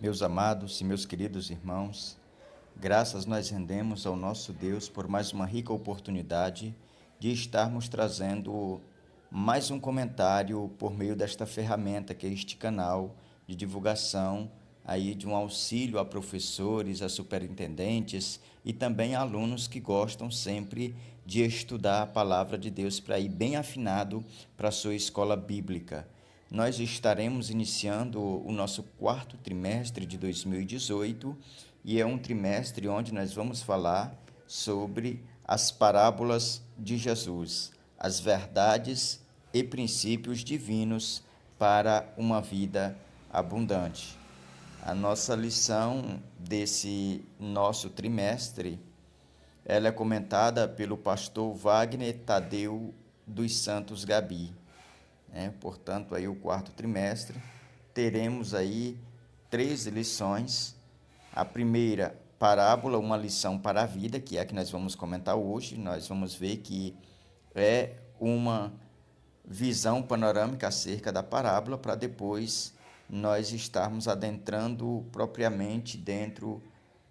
Meus amados e meus queridos irmãos, graças nós rendemos ao nosso Deus por mais uma rica oportunidade de estarmos trazendo mais um comentário por meio desta ferramenta que é este canal de divulgação aí de um auxílio a professores, a superintendentes e também a alunos que gostam sempre de estudar a palavra de Deus para ir bem afinado para a sua escola bíblica. Nós estaremos iniciando o nosso quarto trimestre de 2018 e é um trimestre onde nós vamos falar sobre as parábolas de Jesus, as verdades e princípios divinos para uma vida abundante. A nossa lição desse nosso trimestre, ela é comentada pelo pastor Wagner Tadeu dos Santos Gabi. Portanto, aí o quarto trimestre, teremos aí 3 lições. A primeira, parábola, uma lição para a vida, que é a que nós vamos comentar hoje. Nós vamos ver que é uma visão panorâmica acerca da parábola, para depois nós estarmos adentrando propriamente dentro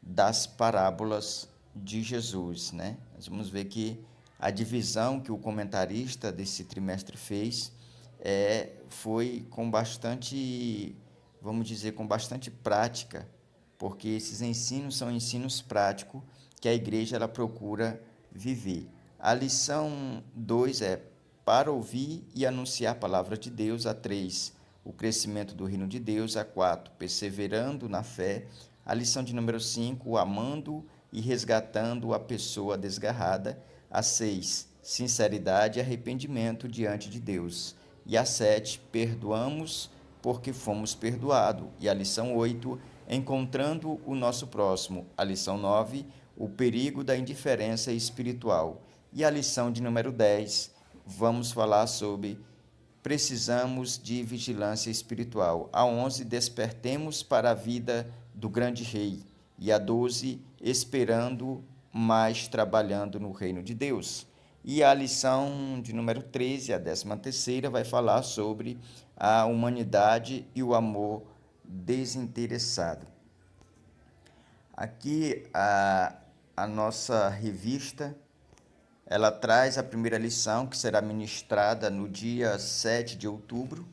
das parábolas de Jesus, Nós vamos ver que a divisão que o comentarista desse trimestre fez foi com bastante, vamos dizer, com bastante prática, porque esses ensinos são ensinos práticos que a igreja ela procura viver. A lição 2 é para ouvir e anunciar a palavra de Deus. A 3, o crescimento do reino de Deus. A 4, perseverando na fé. A lição de número 5, amando e resgatando a pessoa desgarrada. A 6, sinceridade e arrependimento diante de Deus. E a 7, perdoamos porque fomos perdoados. E a lição 8, encontrando o nosso próximo. A lição 9, o perigo da indiferença espiritual. E a lição de número 10, vamos falar sobre precisamos de vigilância espiritual. A 11, despertemos para a vida do grande rei. E a 12, esperando, mas trabalhando no reino de Deus. E a lição de número 13, a 13ª, vai falar sobre a humanidade e o amor desinteressado. Aqui a nossa revista, ela traz a primeira lição, que será ministrada no dia 7 de outubro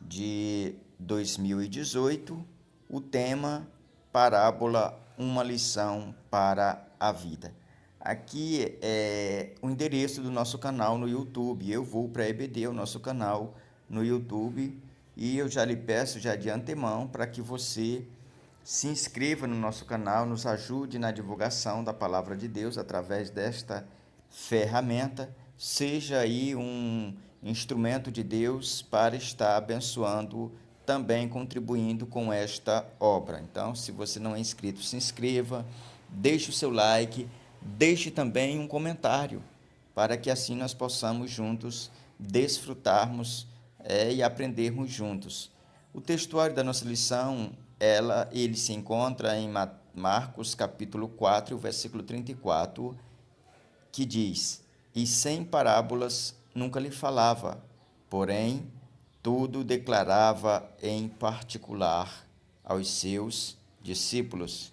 de 2018, o tema Parábola, uma lição para a vida. Aqui é o endereço do nosso canal no YouTube. Eu vou para EBD, o nosso canal no YouTube, e eu já lhe peço já de antemão para que você se inscreva no nosso canal, nos ajude na divulgação da palavra de Deus através desta ferramenta, seja aí um instrumento de Deus para estar abençoando, também contribuindo com esta obra. Então, se você não é inscrito, se inscreva, deixe o seu like, deixe também um comentário, para que assim nós possamos juntos desfrutarmos e aprendermos juntos. O textuário da nossa lição, ele se encontra em Marcos capítulo 4, versículo 34, que diz: e sem parábolas nunca lhe falava, porém tudo declarava em particular aos seus discípulos.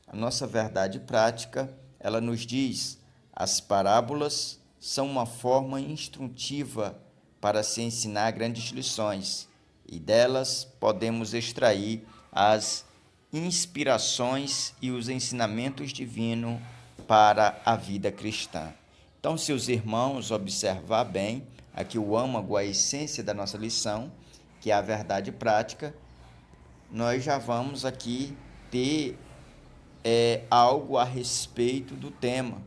A nossa verdade prática, ela nos diz: as parábolas são uma forma instrutiva para se ensinar grandes lições, e delas podemos extrair as inspirações e os ensinamentos divinos para a vida cristã. Então, se os irmãos observar bem, aqui o âmago, a essência da nossa lição, que é a verdade prática, nós já vamos aqui ter algo a respeito do tema,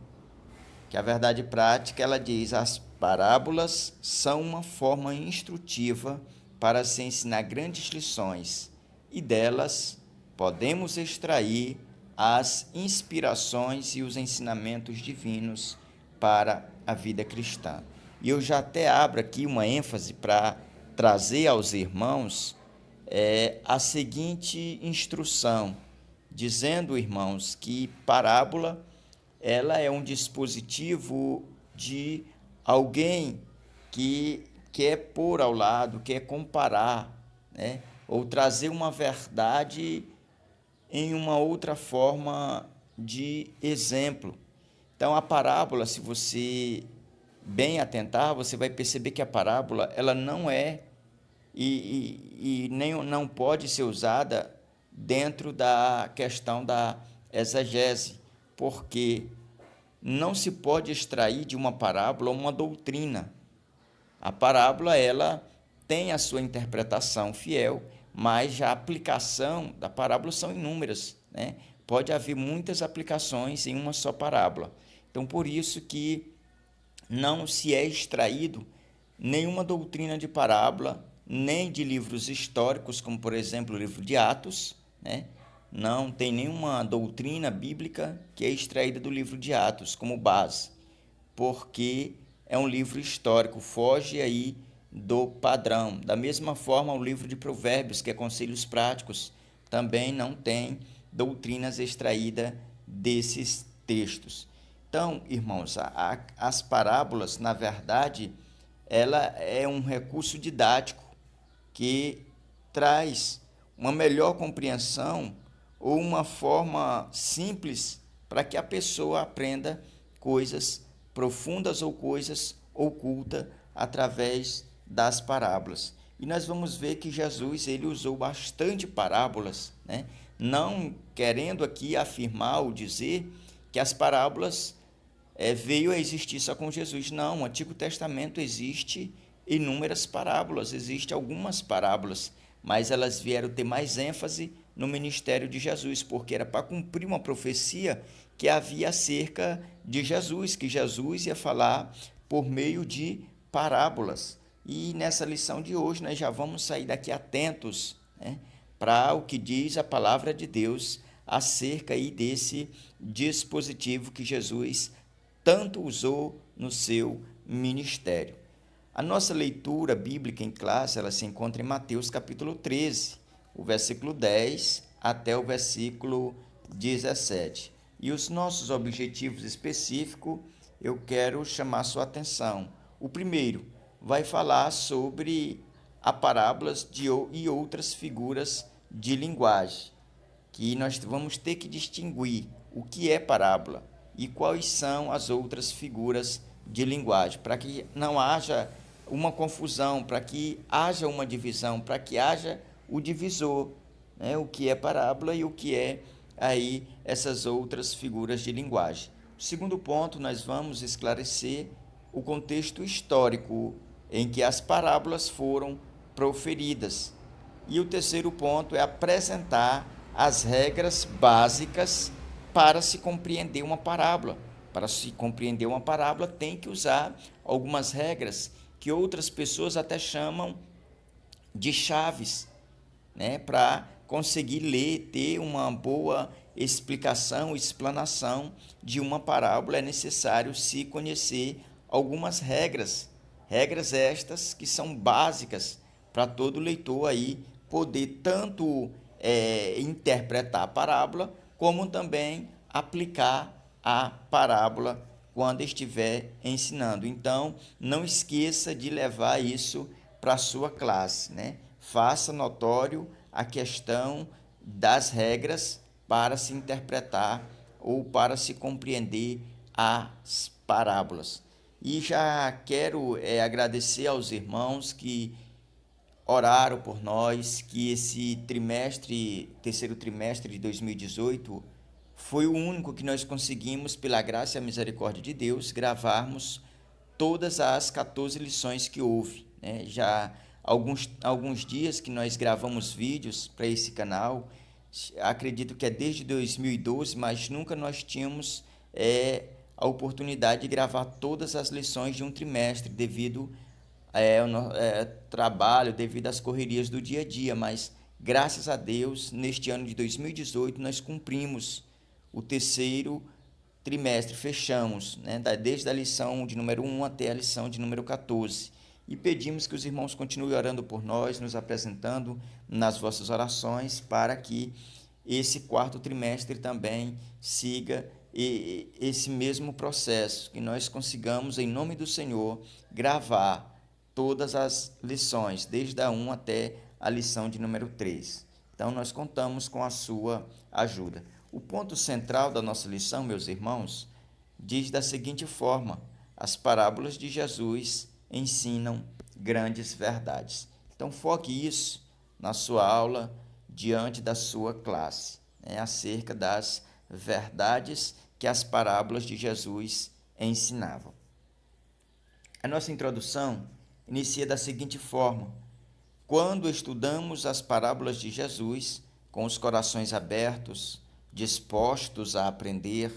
que a verdade prática, ela diz: as parábolas são uma forma instrutiva para se ensinar grandes lições, e delas podemos extrair as inspirações e os ensinamentos divinos para a vida cristã. E eu já até abro aqui uma ênfase para trazer aos irmãos a seguinte instrução, dizendo, irmãos, que parábola ela é um dispositivo de alguém que quer pôr ao lado, quer comparar, ou trazer uma verdade em uma outra forma de exemplo. Então, a parábola, se você bem atentar, você vai perceber que a parábola ela não é e nem não pode ser usada dentro da questão da exegese, porque não se pode extrair de uma parábola uma doutrina. A parábola ela tem a sua interpretação fiel, mas a aplicação da parábola são inúmeras, né? Pode haver muitas aplicações em uma só parábola. Então, por isso que não se é extraído nenhuma doutrina de parábola, nem de livros históricos, como, por exemplo, o livro de Atos, né? Não tem nenhuma doutrina bíblica que é extraída do livro de Atos como base, porque é um livro histórico, foge aí do padrão. Da mesma forma, o livro de Provérbios, que é Conselhos Práticos, também não tem doutrinas extraídas desses textos. Então, irmãos, as parábolas, na verdade, ela é um recurso didático que traz uma melhor compreensão ou uma forma simples para que a pessoa aprenda coisas profundas ou coisas ocultas através das parábolas. E nós vamos ver que Jesus ele usou bastante parábolas, né? Não querendo aqui afirmar ou dizer que as parábolas veio a existir só com Jesus. Não, no Antigo Testamento existe inúmeras parábolas, existem algumas parábolas, mas elas vieram ter mais ênfase no ministério de Jesus, porque era para cumprir uma profecia que havia acerca de Jesus, que Jesus ia falar por meio de parábolas. E nessa lição de hoje nós já vamos sair daqui atentos, né, para o que diz a palavra de Deus acerca aí desse dispositivo que Jesus tanto usou no seu ministério. A nossa leitura bíblica em classe, ela se encontra em Mateus capítulo 13, o versículo 10 até o versículo 17. E os nossos objetivos específicos, eu quero chamar sua atenção. O primeiro vai falar sobre a parábolas e outras figuras de linguagem, que nós vamos ter que distinguir o que é parábola e quais são as outras figuras de linguagem, para que não haja uma confusão, para que haja uma divisão, para que haja o divisor, né? O que é parábola e o que é aí essas outras figuras de linguagem. O segundo ponto, nós vamos esclarecer o contexto histórico em que as parábolas foram proferidas. E o terceiro ponto é apresentar as regras básicas para se compreender uma parábola. Para se compreender uma parábola, tem que usar algumas regras que outras pessoas até chamam de chaves, né? Para conseguir ler, ter uma boa explicação, explanação de uma parábola, é necessário se conhecer algumas regras. Regras estas que são básicas para todo leitor aí poder tanto interpretar a parábola, como também aplicar a parábola quando estiver ensinando. Então, não esqueça de levar isso para a sua classe, né? Faça notório a questão das regras para se interpretar ou para se compreender as parábolas. E já quero agradecer aos irmãos que oraram por nós, que esse terceiro trimestre de 2018, foi o único que nós conseguimos, pela graça e a misericórdia de Deus, gravarmos todas as 14 lições que houve, né? Já alguns dias que nós gravamos vídeos para esse canal, acredito que é desde 2012, mas nunca nós tínhamos a oportunidade de gravar todas as lições de um trimestre, devido trabalho, devido às correrias do dia a dia, mas graças a Deus, neste ano de 2018, nós cumprimos o terceiro trimestre, fechamos, né, desde a lição de número 1 até a lição de número 14. E pedimos que os irmãos continuem orando por nós, nos apresentando nas vossas orações, para que esse quarto trimestre também siga esse mesmo processo, que nós consigamos, em nome do Senhor, gravar todas as lições, desde a 1 até a lição de número 3. Então, nós contamos com a sua ajuda. O ponto central da nossa lição, meus irmãos, diz da seguinte forma: as parábolas de Jesus ensinam grandes verdades. Então, foque isso na sua aula, diante da sua classe, acerca das verdades que as parábolas de Jesus ensinavam. A nossa introdução inicia da seguinte forma: quando estudamos as parábolas de Jesus com os corações abertos, dispostos a aprender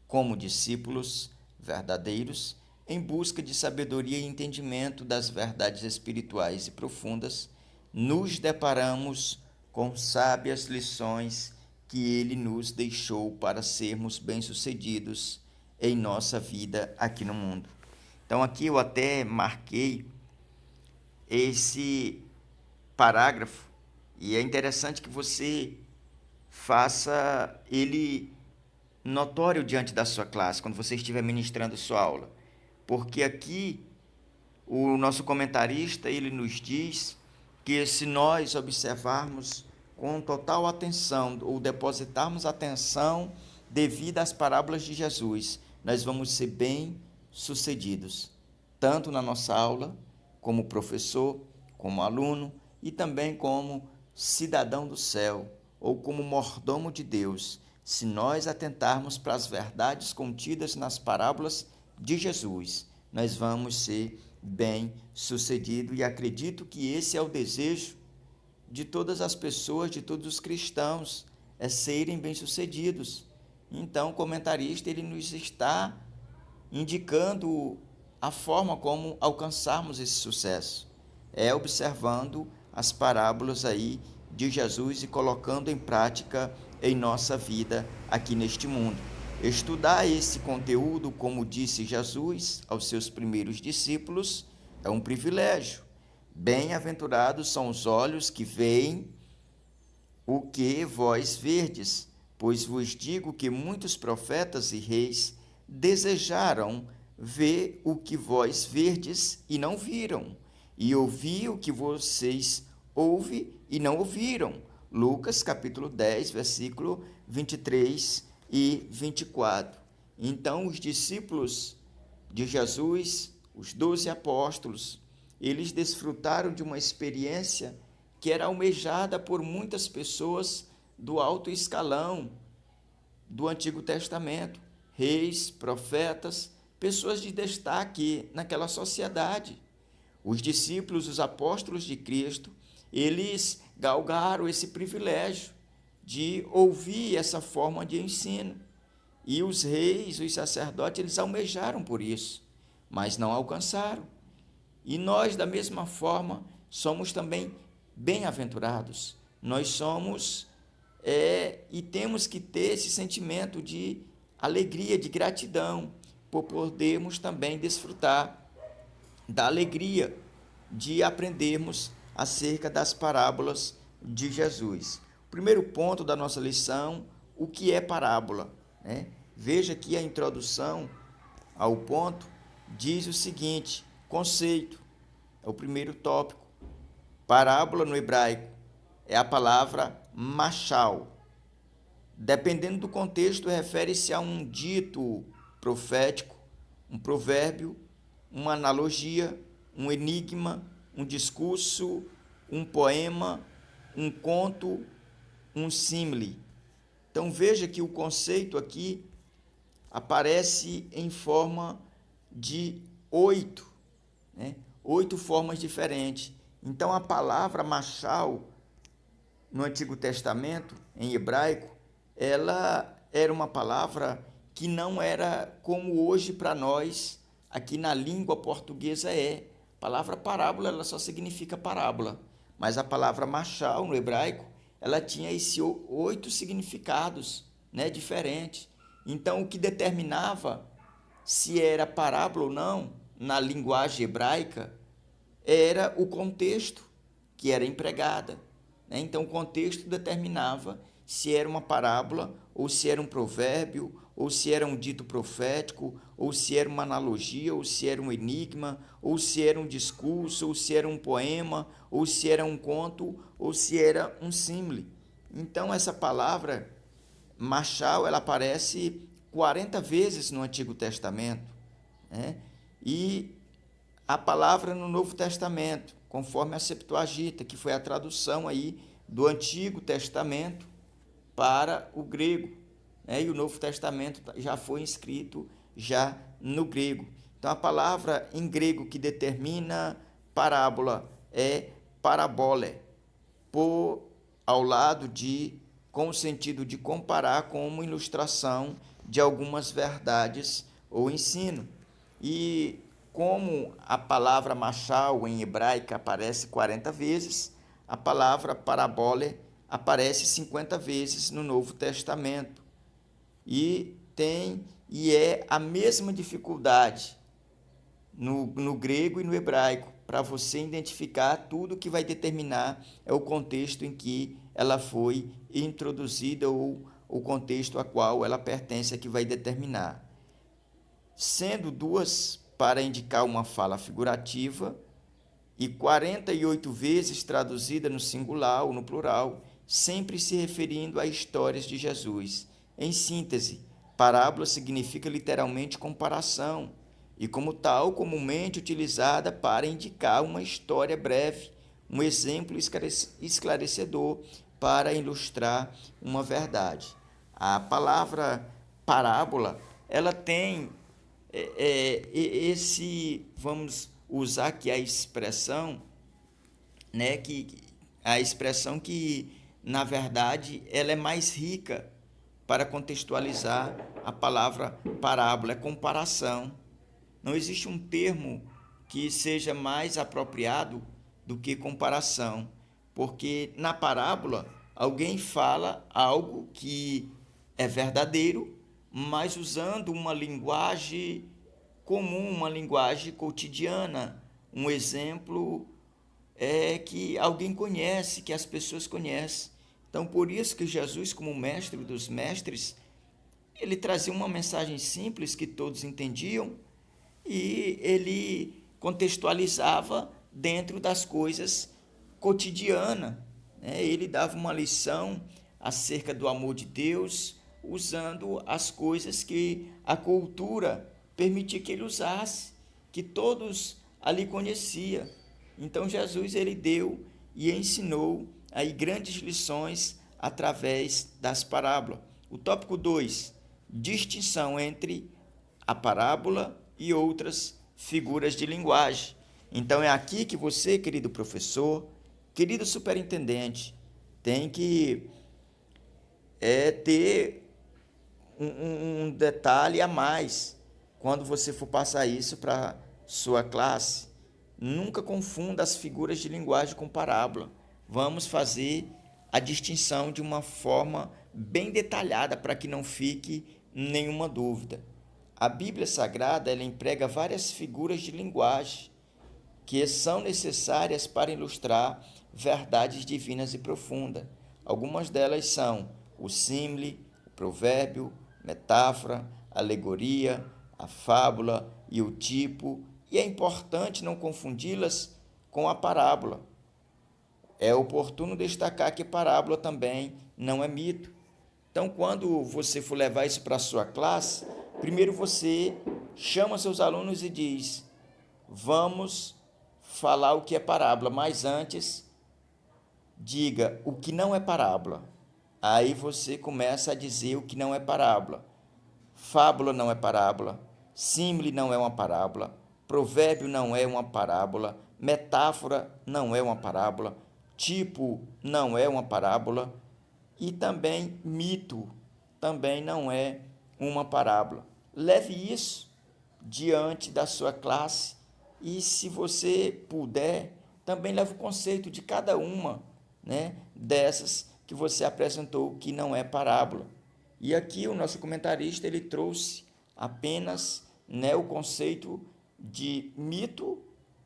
como discípulos verdadeiros, em busca de sabedoria e entendimento das verdades espirituais e profundas, nos deparamos com sábias lições que ele nos deixou para sermos bem-sucedidos em nossa vida aqui no mundo. Então, aqui eu até marquei esse parágrafo e é interessante que você faça ele notório diante da sua classe, quando você estiver ministrando sua aula. Porque aqui o nosso comentarista, ele nos diz que se nós observarmos com total atenção ou depositarmos atenção devida às parábolas de Jesus, nós vamos ser bem-sucedidos, tanto na nossa aula, como professor, como aluno e também como cidadão do céu ou como mordomo de Deus, se nós atentarmos para as verdades contidas nas parábolas de Jesus, nós vamos ser bem-sucedidos e acredito que esse é o desejo de todas as pessoas, de todos os cristãos, é serem bem-sucedidos. Então, o comentarista ele nos está indicando a forma como alcançarmos esse sucesso. É observando as parábolas aí de Jesus e colocando em prática em nossa vida aqui neste mundo. Estudar esse conteúdo, como disse Jesus aos seus primeiros discípulos, é um privilégio. Bem-aventurados são os olhos que veem o que vós verdes, pois vos digo que muitos profetas e reis desejaram ver o que vós verdes e não viram, e ouvir o que vocês ouvem e não ouviram. Lucas capítulo 10, versículo 23 e 24. Então, os discípulos de Jesus, os 12 apóstolos, eles desfrutaram de uma experiência que era almejada por muitas pessoas do alto escalão do Antigo Testamento, reis, profetas, pessoas de destaque naquela sociedade. Os discípulos, os apóstolos de Cristo, eles galgaram esse privilégio de ouvir essa forma de ensino. E os reis, os sacerdotes, eles almejaram por isso, mas não alcançaram. E nós, da mesma forma, somos também bem-aventurados. Nós somos e temos que ter esse sentimento de alegria, de gratidão, por podermos também desfrutar da alegria de aprendermos acerca das parábolas de Jesus. O primeiro ponto da nossa lição, o que é parábola, né? Veja aqui a introdução ao ponto, diz o seguinte: conceito, é o primeiro tópico. Parábola no hebraico é a palavra machal. Dependendo do contexto, refere-se a um dito profético, um provérbio, uma analogia, um enigma, um discurso, um poema, um conto, um símile. Então veja que o conceito aqui aparece em forma de 8, né? 8 formas diferentes. Então a palavra machal no Antigo Testamento, em hebraico, ela era uma palavra que não era como hoje para nós, aqui na língua portuguesa é. A palavra parábola, ela só significa parábola, mas a palavra machal no hebraico, ela tinha esses 8 significados, né, diferentes. Então, o que determinava se era parábola ou não, na linguagem hebraica, era o contexto que era empregada, né? Então, o contexto determinava se era uma parábola, ou se era um provérbio, ou se era um dito profético, ou se era uma analogia, ou se era um enigma, ou se era um discurso, ou se era um poema, ou se era um conto, ou se era um símile. Então, essa palavra, machal, ela aparece 40 vezes no Antigo Testamento, né? E a palavra no Novo Testamento, conforme a Septuaginta, que foi a tradução aí do Antigo Testamento para o grego, né? E o Novo Testamento já foi escrito já no grego. Então, a palavra em grego que determina parábola é parabole, por ao lado de, com o sentido de comparar com uma ilustração de algumas verdades ou ensino. E como a palavra machal em hebraico aparece 40 vezes, a palavra parabole aparece 50 vezes no Novo Testamento. E é a mesma dificuldade no grego e no hebraico, para você identificar tudo que vai determinar é o contexto em que ela foi introduzida ou o contexto a qual ela pertence é que vai determinar. Sendo duas para indicar uma fala figurativa e 48 vezes traduzida no singular ou no plural, sempre se referindo a histórias de Jesus. Em síntese, parábola significa literalmente comparação e, como tal, comumente utilizada para indicar uma história breve, um exemplo esclarecedor para ilustrar uma verdade. A palavra parábola, ela tem vamos usar aqui a expressão, né, a expressão que, na verdade, ela é mais rica para contextualizar a palavra parábola, é comparação. Não existe um termo que seja mais apropriado do que comparação, porque na parábola alguém fala algo que é verdadeiro, mas usando uma linguagem comum, uma linguagem cotidiana, um exemplo que alguém conhece, que as pessoas conhecem. Então, por isso que Jesus, como mestre dos mestres, ele trazia uma mensagem simples que todos entendiam e ele contextualizava dentro das coisas cotidianas, né? Ele dava uma lição acerca do amor de Deus, usando as coisas que a cultura permitia que ele usasse, que todos ali conheciam. Então Jesus ele deu e ensinou aí grandes lições através das parábolas. O tópico 2, distinção entre a parábola e outras figuras de linguagem. Então é aqui que você, querido professor, querido superintendente, tem que ter um detalhe a mais quando você for passar isso para sua classe. Nunca confunda as figuras de linguagem com parábola. Vamos fazer a distinção de uma forma bem detalhada para que não fique nenhuma dúvida. A Bíblia Sagrada ela emprega várias figuras de linguagem que são necessárias para ilustrar verdades divinas e profundas. Algumas delas são o símile, o provérbio, metáfora, alegoria, a fábula e o tipo, e é importante não confundi-las com a parábola. É oportuno destacar que parábola também não é mito. Então, quando você for levar isso para a sua classe, primeiro você chama seus alunos e diz: vamos falar o que é parábola, mas antes diga o que não é parábola. Aí você começa a dizer o que não é parábola. Fábula não é parábola, símile não é uma parábola, provérbio não é uma parábola, metáfora não é uma parábola, tipo não é uma parábola e também mito também não é uma parábola. Leve isso diante da sua classe e, se você puder, também leve o conceito de cada uma, né, dessas que você apresentou que não é parábola. E aqui o nosso comentarista ele trouxe apenas, né, o conceito de mito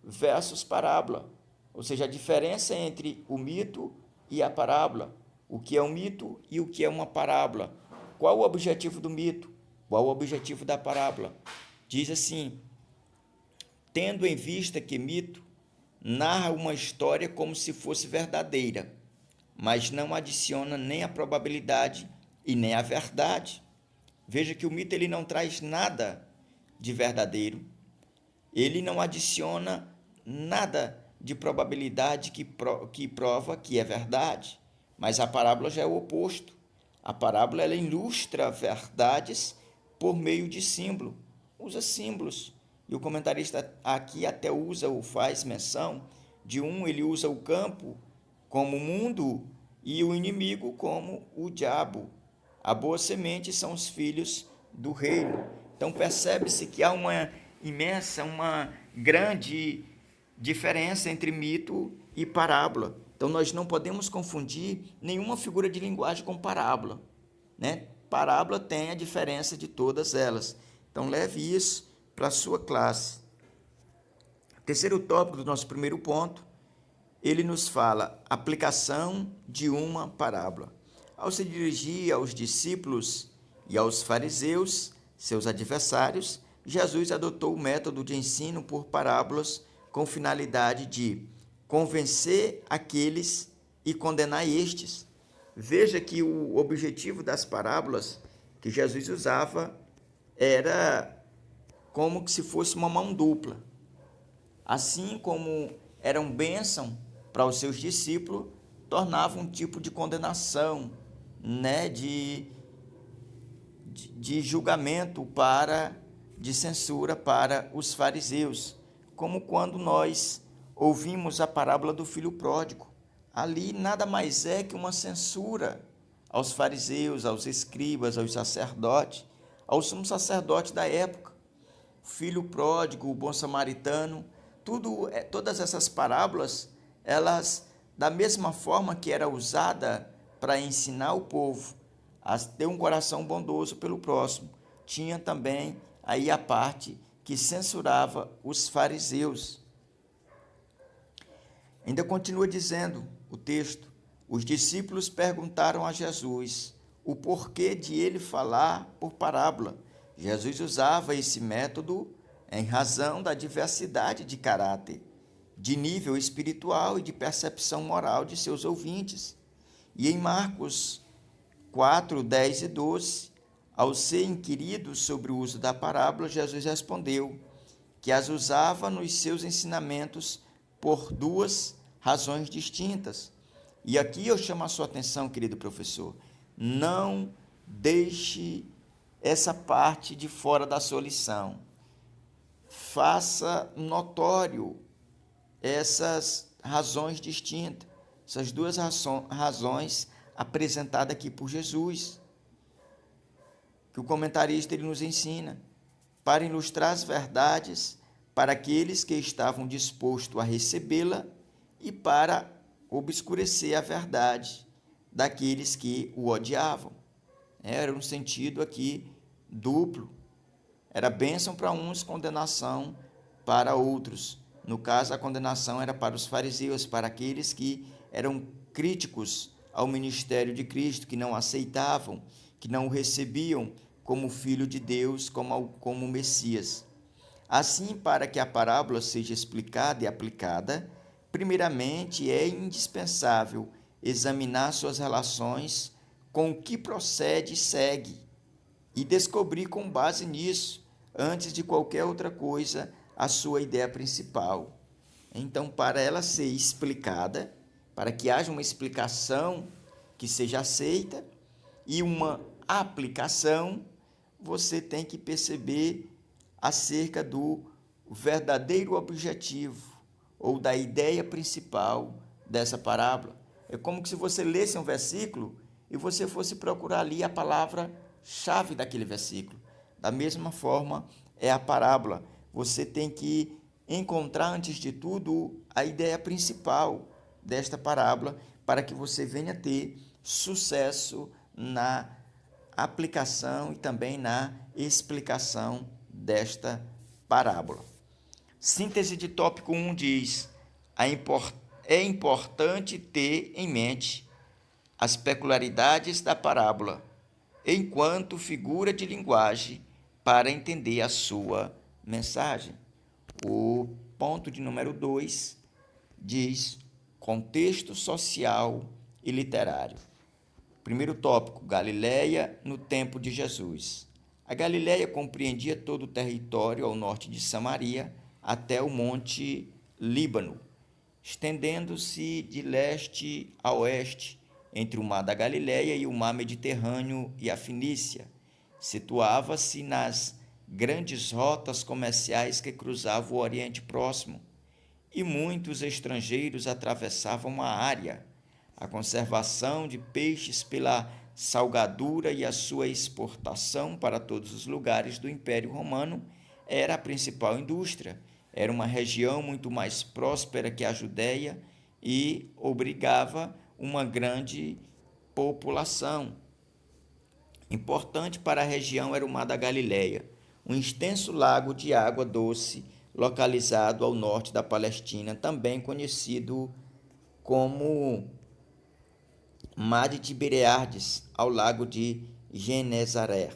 versus parábola, ou seja, a diferença entre o mito e a parábola, o que é um mito e o que é uma parábola. Qual o objetivo do mito? Qual o objetivo da parábola? Diz assim: tendo em vista que mito narra uma história como se fosse verdadeira, mas não adiciona nem a probabilidade e nem a verdade. Veja que o mito ele não traz nada de verdadeiro, ele não adiciona nada de probabilidade que prova que é verdade, mas a parábola já é o oposto. A parábola ela ilustra verdades por meio de símbolo, usa símbolos. E o comentarista aqui até usa ou faz menção de ele usa o campo como mundo e o inimigo como o diabo. A boa semente são os filhos do reino. Então percebe-se que há uma grande diferença entre mito e parábola. Então nós não podemos confundir nenhuma figura de linguagem com parábola, né? Parábola tem a diferença de todas elas. Então leve isso para a sua classe. Terceiro tópico do nosso primeiro ponto, ele nos fala aplicação de uma parábola. Ao se dirigir aos discípulos e aos fariseus, seus adversários, Jesus adotou o método de ensino por parábolas com finalidade de convencer aqueles e condenar estes. Veja que o objetivo das parábolas que Jesus usava era como que se fosse uma mão dupla. Assim como eram bênção para os seus discípulos, tornava um tipo de condenação, né, de julgamento de censura para os fariseus, como quando nós ouvimos a parábola do filho pródigo. Ali nada mais é que uma censura aos fariseus, aos escribas, aos sacerdotes, ao sumo sacerdote da época. O filho pródigo, o bom samaritano, todas essas parábolas, elas, da mesma forma que era usada para ensinar o povo a ter um coração bondoso pelo próximo, tinha também aí a parte que censurava os fariseus. Ainda continua dizendo o texto: os discípulos perguntaram a Jesus o porquê de ele falar por parábola. Jesus usava esse método em razão da diversidade de caráter, de nível espiritual e de percepção moral de seus ouvintes. E em Marcos 4, 10 e 12, ao ser inquirido sobre o uso da parábola, Jesus respondeu que as usava nos seus ensinamentos por duas razões distintas. E aqui eu chamo a sua atenção, querido professor, não deixe essa parte de fora da sua lição. Faça notório essas razões distintas, essas duas razões apresentadas aqui por Jesus, que o comentarista ele nos ensina, para ilustrar as verdades para aqueles que estavam dispostos a recebê-la e para obscurecer a verdade daqueles que o odiavam. Era um sentido aqui duplo. Era bênção para uns, condenação para outros. No caso, a condenação era para os fariseus, para aqueles que eram críticos ao ministério de Cristo, que não aceitavam, que não o recebiam como Filho de Deus, como Messias. Assim, para que a parábola seja explicada e aplicada, primeiramente é indispensável examinar suas relações com o que procede e segue e descobrir com base nisso, antes de qualquer outra coisa, a sua ideia principal. Então, para ela ser explicada, para que haja uma explicação que seja aceita e uma aplicação, você tem que perceber acerca do verdadeiro objetivo ou da ideia principal dessa parábola. É como se você lesse um versículo e você fosse procurar ali a palavra-chave daquele versículo. Da mesma forma, é a parábola. Você tem que encontrar, antes de tudo, a ideia principal desta parábola para que você venha ter sucesso na aplicação e também na explicação desta parábola. Síntese de tópico 1 diz: é importante ter em mente as peculiaridades da parábola enquanto figura de linguagem para entender a sua mensagem. O ponto de número 2 diz: contexto social e literário. Primeiro tópico, Galileia no tempo de Jesus. A Galileia compreendia todo o território ao norte de Samaria até o monte Líbano, estendendo-se de leste a oeste, entre o mar da Galileia e o mar Mediterrâneo e a Fenícia. Situava-se nas grandes rotas comerciais que cruzavam o Oriente Próximo, e muitos estrangeiros atravessavam a área. A conservação de peixes pela salgadura e a sua exportação para todos os lugares do Império Romano era a principal indústria. Era uma região muito mais próspera que a Judéia e obrigava uma grande população. Importante para a região era o Mar da Galileia, um extenso lago de água doce localizado ao norte da Palestina, também conhecido como Mar de Tiberíades, ao lago de Genezaré,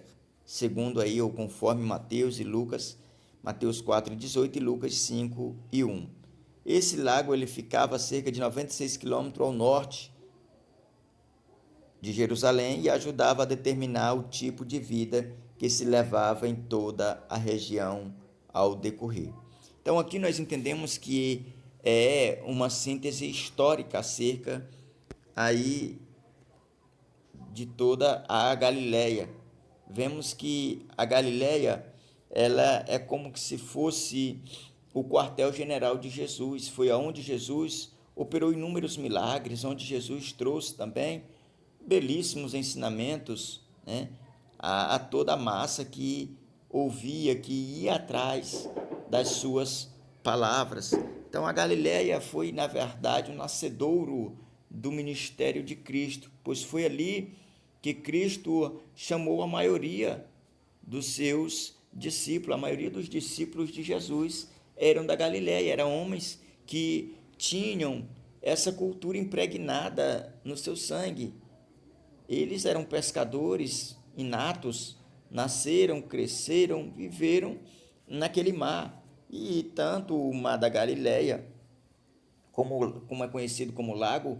segundo aí ou conforme Mateus e Lucas, Mateus 4:18 e Lucas 5:1. Esse lago ele ficava a cerca de 96 quilômetros ao norte de Jerusalém e ajudava a determinar o tipo de vida que se levava em toda a região ao decorrer. Então aqui nós entendemos que é uma síntese histórica acerca aí de toda a Galileia. Vemos que a Galileia ela é como que se fosse o quartel-general de Jesus. Foi aonde Jesus operou inúmeros milagres, onde Jesus trouxe também belíssimos ensinamentos, né, a toda a massa que ouvia, que ia atrás das suas palavras. Então a Galileia foi, na verdade, o nascedouro do ministério de Cristo, pois foi ali que Cristo chamou a maioria dos seus discípulos. A maioria dos discípulos de Jesus eram da Galileia, eram homens que tinham essa cultura impregnada no seu sangue. Eles eram pescadores inatos, nasceram, cresceram, viveram naquele mar. E tanto o mar da Galileia, como é conhecido como lago,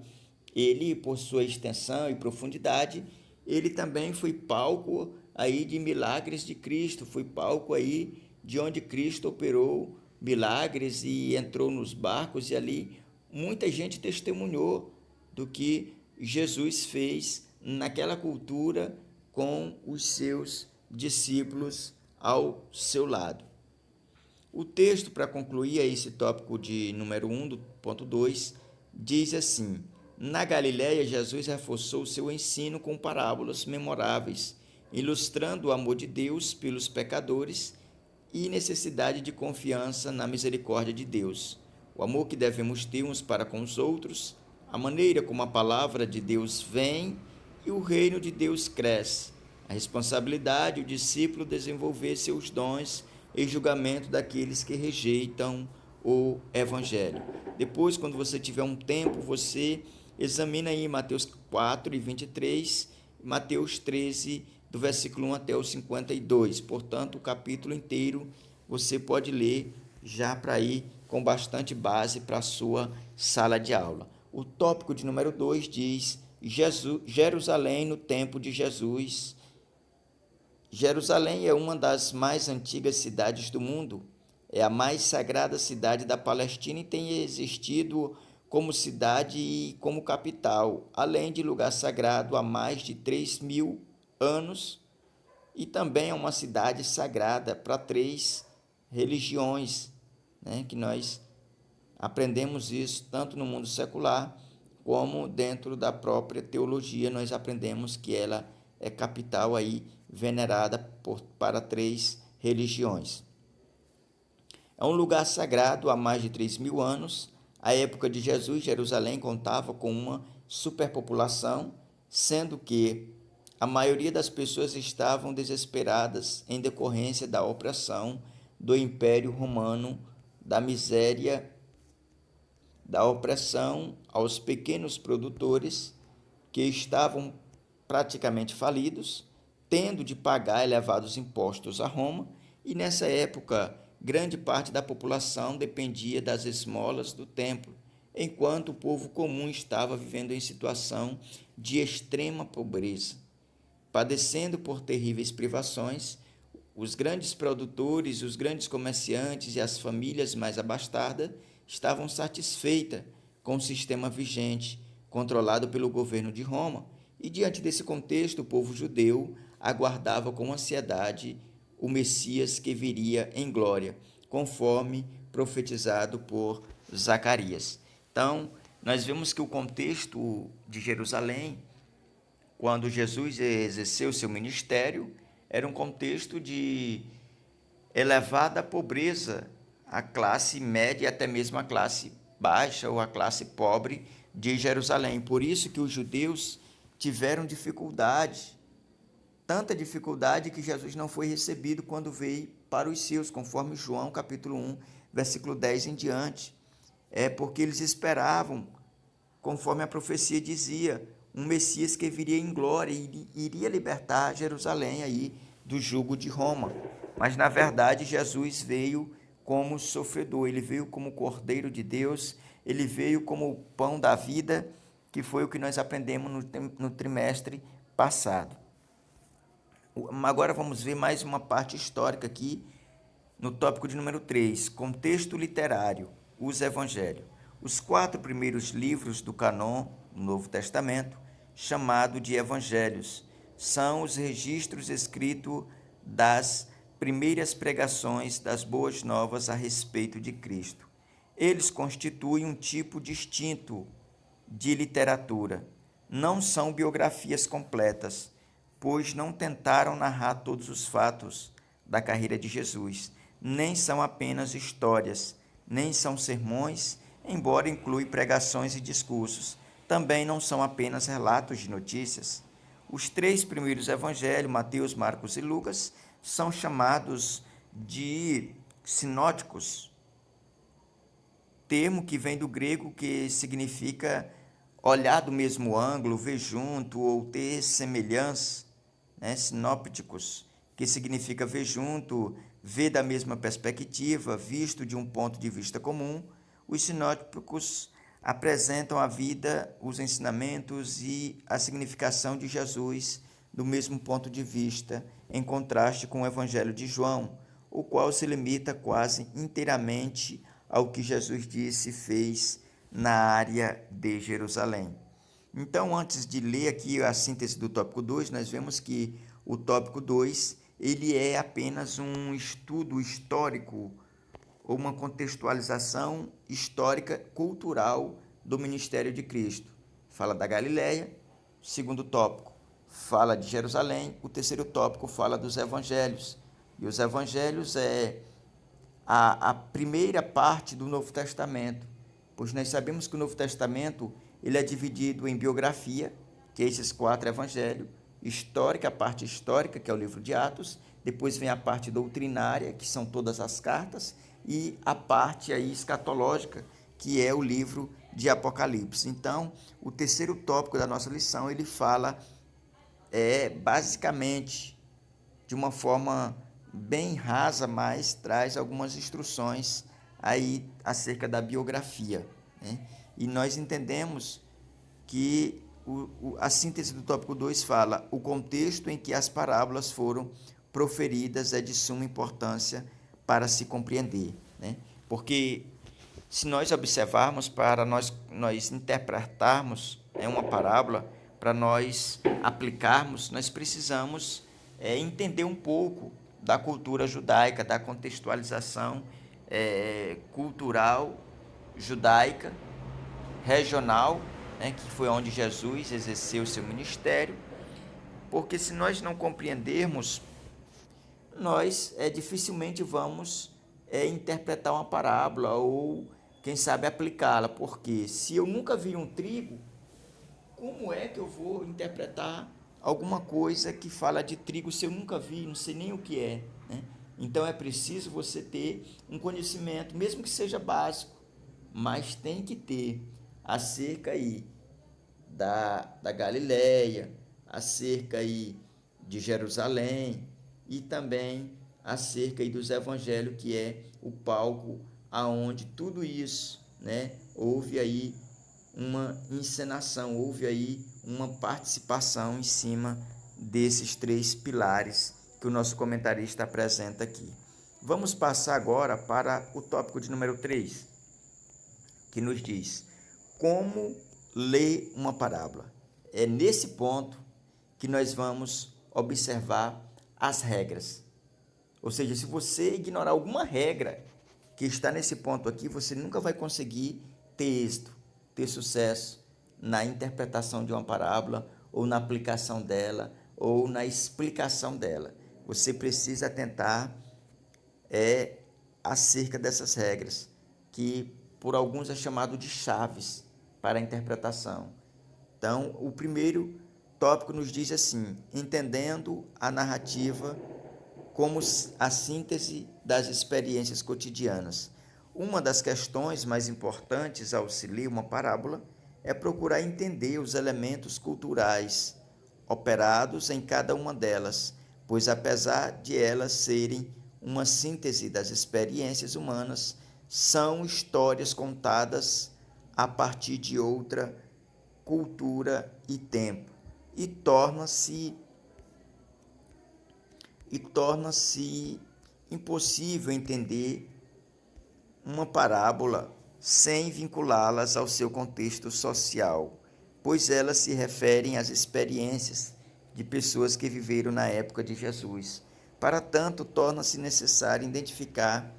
ele, por sua extensão e profundidade, ele também foi palco aí de milagres de Cristo, foi palco aí de onde Cristo operou milagres e entrou nos barcos, e ali muita gente testemunhou do que Jesus fez naquela cultura com os seus discípulos ao seu lado. O texto, para concluir esse tópico de número 1 do ponto 2, diz assim: na Galiléia, Jesus reforçou seu ensino com parábolas memoráveis, ilustrando o amor de Deus pelos pecadores e necessidade de confiança na misericórdia de Deus, o amor que devemos ter uns para com os outros, a maneira como a palavra de Deus vem e o reino de Deus cresce, a responsabilidade, o discípulo desenvolver seus dons e julgamento daqueles que rejeitam o Evangelho. Depois, quando você tiver um tempo, você examina aí Mateus 4:23, Mateus 13, do versículo 1 até o 52. Portanto, o capítulo inteiro você pode ler já para ir com bastante base para a sua sala de aula. O tópico de número 2 diz: Jerusalém no tempo de Jesus. Jerusalém é uma das mais antigas cidades do mundo. É a mais sagrada cidade da Palestina e tem existido como cidade e como capital, além de lugar sagrado há mais de 3.000 anos, e também é uma cidade sagrada para 3 religiões, né, que nós aprendemos isso tanto no mundo secular como dentro da própria teologia. Nós aprendemos que ela é capital aí venerada para 3 religiões. É um lugar sagrado há mais de 3.000 anos. À época de Jesus, Jerusalém contava com uma superpopulação, sendo que a maioria das pessoas estavam desesperadas em decorrência da opressão do Império Romano, da miséria, da opressão aos pequenos produtores que estavam praticamente falidos, tendo de pagar elevados impostos a Roma, e nessa época grande parte da população dependia das esmolas do templo. enquanto o povo comum estava vivendo em situação de extrema pobreza. Padecendo por terríveis privações, os grandes produtores, os grandes comerciantes e as famílias mais abastadas estavam satisfeitas com o sistema vigente, controlado pelo governo de Roma, e diante desse contexto, o povo judeu aguardava com ansiedade o Messias que viria em glória, conforme profetizado por Zacarias. Então, nós vemos que o contexto de Jerusalém, quando Jesus exerceu seu ministério, era um contexto de elevada pobreza, a classe média e até mesmo a classe baixa ou a classe pobre de Jerusalém. Por isso que os judeus tiveram dificuldade, tanta dificuldade que Jesus não foi recebido quando veio para os seus, conforme João capítulo 1, versículo 10 em diante. É porque eles esperavam, conforme a profecia dizia, um Messias que viria em glória e iria libertar Jerusalém aí do jugo de Roma. Mas, na verdade, Jesus veio como sofredor, ele veio como Cordeiro de Deus, ele veio como o pão da vida, que foi o que nós aprendemos no trimestre passado. Agora vamos ver mais uma parte histórica aqui, no tópico de número 3, contexto literário, os evangelhos. Os 4 primeiros livros do cânon do Novo Testamento, chamado de evangelhos, são os registros escritos das primeiras pregações das boas novas a respeito de Cristo. Eles constituem um tipo distinto de literatura. Não são biografias completas, pois não tentaram narrar todos os fatos da carreira de Jesus, nem são apenas histórias, nem são sermões, embora incluam pregações e discursos. Também não são apenas relatos de notícias. Os 3 primeiros evangelhos, Mateus, Marcos e Lucas, são chamados de sinóticos, termo que vem do grego que significa olhar do mesmo ângulo, ver junto ou ter semelhança, né? Sinópticos, que significa ver junto, ver da mesma perspectiva, visto de um ponto de vista comum. Os sinóticos apresentam a vida, os ensinamentos e a significação de Jesus do mesmo ponto de vista, em contraste com o Evangelho de João, o qual se limita quase inteiramente ao que Jesus disse e fez na área de Jerusalém. Então, antes de ler aqui a síntese do tópico 2, nós vemos que o tópico 2 ele é apenas um estudo histórico ou uma contextualização histórica cultural do ministério de Cristo. Fala da Galileia, o segundo tópico fala de Jerusalém, o terceiro tópico fala dos evangelhos. E os evangelhos é a primeira parte do Novo Testamento, pois nós sabemos que o Novo Testamento ele é dividido em biografia, que é esses 4 evangelhos, histórica, a parte histórica, que é o livro de Atos, depois vem a parte doutrinária, que são todas as cartas, e a parte aí escatológica, que é o livro de Apocalipse. Então, o terceiro tópico da nossa lição, ele fala basicamente de uma forma bem rasa, mas traz algumas instruções aí acerca da biografia, né? E nós entendemos que a síntese do tópico 2 fala: o contexto em que as parábolas foram proferidas é de suma importância para se compreender, né? Porque se nós observarmos, para nós interpretarmos uma parábola, para nós aplicarmos, nós precisamos entender um pouco da cultura judaica, da contextualização cultural judaica, regional, né, que foi onde Jesus exerceu seu ministério, porque se nós não compreendermos, nós dificilmente vamos interpretar uma parábola ou, quem sabe, aplicá-la, porque se eu nunca vi um trigo, como é que eu vou interpretar alguma coisa que fala de trigo se eu nunca vi, não sei nem o que é, né? Então é preciso você ter um conhecimento, mesmo que seja básico, mas tem que ter acerca aí da Galileia, acerca aí de Jerusalém e também acerca aí dos evangelhos, que é o palco aonde tudo isso né? Houve aí uma encenação, houve aí uma participação em cima desses 3 pilares que o nosso comentarista apresenta aqui. Vamos passar agora para o tópico de número 3, que nos diz como ler uma parábola. É nesse ponto que nós vamos observar as regras. Ou seja, se você ignorar alguma regra que está nesse ponto aqui, você nunca vai conseguir ter êxito, ter sucesso na interpretação de uma parábola, ou na aplicação dela, ou na explicação dela. Você precisa atentar acerca dessas regras, que por alguns é chamado de chaves para a interpretação. Então, o primeiro tópico nos diz assim: entendendo a narrativa como a síntese das experiências cotidianas. Uma das questões mais importantes ao se ler uma parábola é procurar entender os elementos culturais operados em cada uma delas, pois apesar de elas serem uma síntese das experiências humanas, são histórias contadas a partir de outra cultura e tempo, e torna-se impossível entender uma parábola sem vinculá-las ao seu contexto social, pois elas se referem às experiências de pessoas que viveram na época de Jesus. Para tanto, torna-se necessário identificar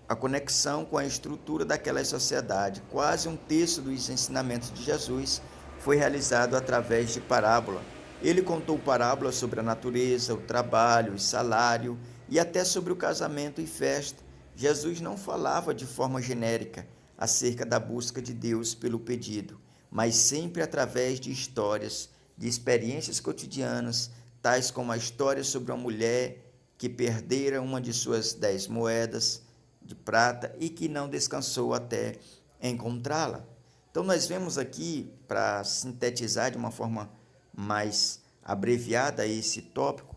a conexão com a estrutura daquela sociedade. Quase um terço dos ensinamentos de Jesus foi realizado através de parábola. Ele contou parábolas sobre a natureza, o trabalho, o salário e até sobre o casamento e festa. Jesus não falava de forma genérica acerca da busca de Deus pelo pedido, mas sempre através de histórias, de experiências cotidianas, tais como a história sobre uma mulher que perdera uma de suas 10 moedas de prata e que não descansou até encontrá-la. Então nós vemos aqui, para sintetizar de uma forma mais abreviada esse tópico,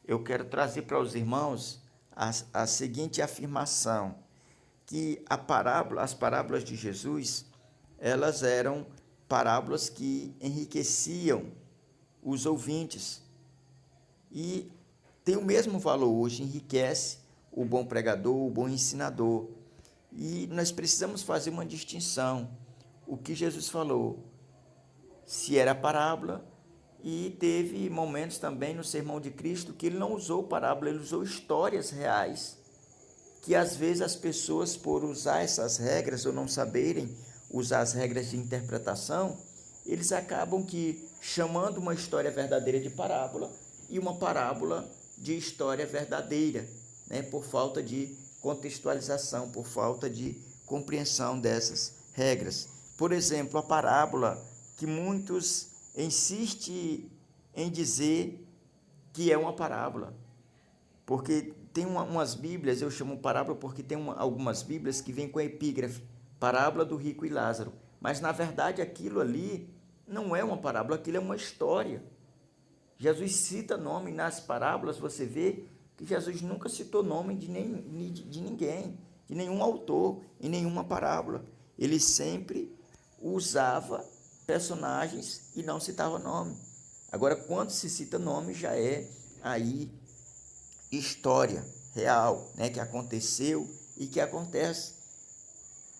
eu quero trazer para os irmãos a seguinte afirmação, que as parábolas de Jesus, elas eram parábolas que enriqueciam os ouvintes e tem o mesmo valor hoje, enriquece o bom pregador, o bom ensinador. E nós precisamos fazer uma distinção. O que Jesus falou, se era parábola, e teve momentos também no Sermão de Cristo que ele não usou parábola, ele usou histórias reais, que às vezes as pessoas, por usar essas regras ou não saberem usar as regras de interpretação, eles acabam que chamando uma história verdadeira de parábola e uma parábola de história verdadeira, né, por falta de contextualização, por falta de compreensão dessas regras. Por exemplo, a parábola que muitos insistem em dizer que é uma parábola, porque tem umas Bíblias, eu chamo parábola porque tem algumas Bíblias que vêm com a epígrafe, parábola do rico e Lázaro, mas na verdade aquilo ali não é uma parábola, aquilo é uma história. Jesus cita nome nas parábolas, você vê que Jesus nunca citou nome de ninguém, de nenhum autor, em nenhuma parábola. Ele sempre usava personagens e não citava nome. Agora, quando se cita nome, já é aí história real, né, que aconteceu e que acontece.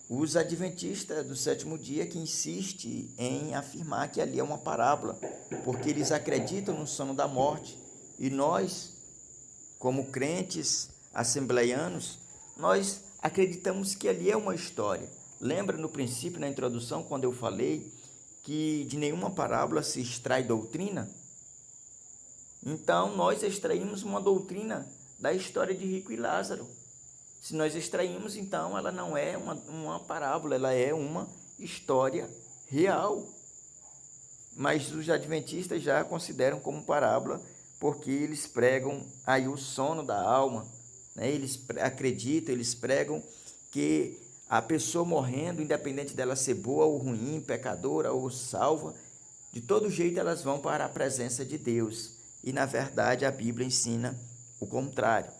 Os adventistas do sétimo dia que insistem em afirmar que ali é uma parábola, porque eles acreditam no sono da morte. E nós, como crentes assembleianos, nós acreditamos que ali é uma história. Lembra no princípio, na introdução, quando eu falei que de nenhuma parábola se extrai doutrina? Então, nós extraímos uma doutrina da história de Rico e Lázaro. Se nós extraímos, então, ela não é uma parábola, ela é uma história real. Mas os adventistas já consideram como parábola, porque eles pregam aí o sono da alma, né? Eles acreditam, eles pregam que a pessoa morrendo, independente dela ser boa ou ruim, pecadora ou salva, de todo jeito elas vão para a presença de Deus. E, na verdade, a Bíblia ensina o contrário.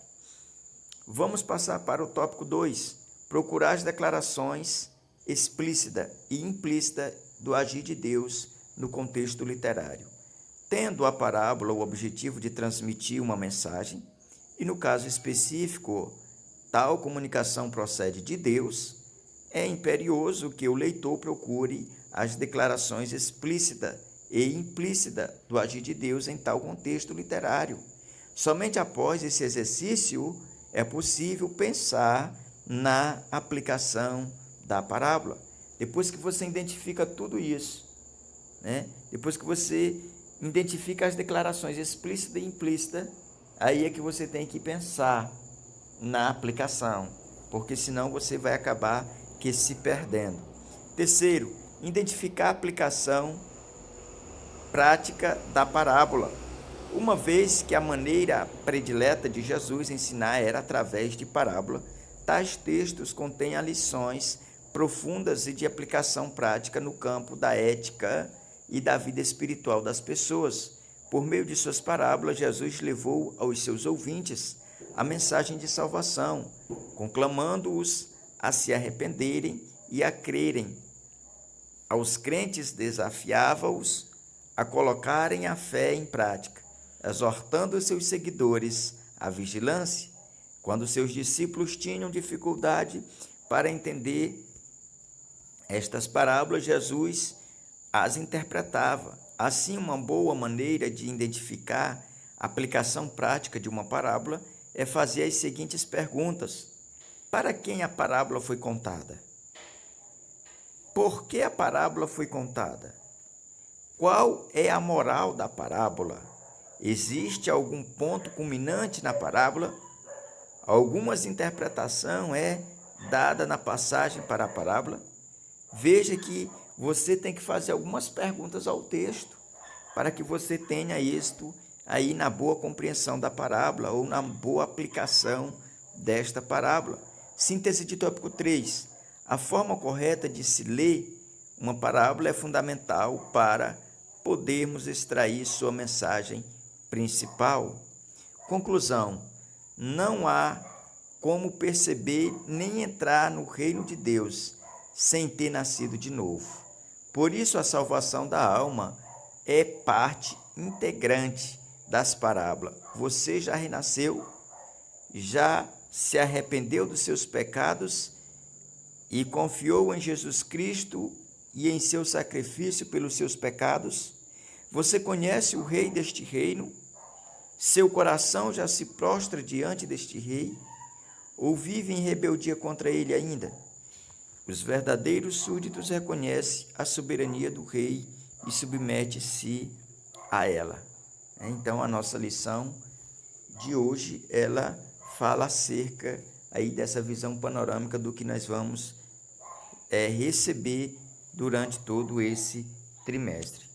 Vamos passar para o tópico 2, procurar as declarações explícita e implícita do agir de Deus no contexto literário, tendo a parábola o objetivo de transmitir uma mensagem, e no caso específico, tal comunicação procede de Deus, é imperioso que o leitor procure as declarações explícita e implícita do agir de Deus em tal contexto literário. Somente após esse exercício é possível pensar na aplicação da parábola. Depois que você identifica tudo isso, né? Depois que você identifica as declarações explícita e implícita, aí é que você tem que pensar na aplicação, porque senão você vai acabar se perdendo. Terceiro, identificar a aplicação prática da parábola. Uma vez que a maneira predileta de Jesus ensinar era através de parábola, tais textos contêm lições profundas e de aplicação prática no campo da ética e da vida espiritual das pessoas. Por meio de suas parábolas, Jesus levou aos seus ouvintes a mensagem de salvação, conclamando-os a se arrependerem e a crerem. Aos crentes, desafiava-os a colocarem a fé em prática, exortando seus seguidores à vigilância. Quando seus discípulos tinham dificuldade para entender estas parábolas, Jesus as interpretava. Assim, uma boa maneira de identificar a aplicação prática de uma parábola é fazer as seguintes perguntas: para quem a parábola foi contada? Por que a parábola foi contada? Qual é a moral da parábola? Existe algum ponto culminante na parábola? Alguma interpretação é dada na passagem para a parábola? Veja que você tem que fazer algumas perguntas ao texto para que você tenha êxito aí na boa compreensão da parábola ou na boa aplicação desta parábola. Síntese de tópico 3. A forma correta de se ler uma parábola é fundamental para podermos extrair sua mensagem principal. Conclusão: não há como perceber nem entrar no reino de Deus sem ter nascido de novo. Por isso, a salvação da alma é parte integrante das parábolas. Você já renasceu? Já se arrependeu dos seus pecados e confiou em Jesus Cristo e em seu sacrifício pelos seus pecados? Você conhece o Rei deste reino? Seu coração já se prostra diante deste Rei? Ou vive em rebeldia contra ele ainda? Os verdadeiros súditos reconhecem a soberania do Rei e submetem-se a ela. Então, a nossa lição de hoje, ela fala acerca aí dessa visão panorâmica do que nós vamos receber durante todo esse trimestre.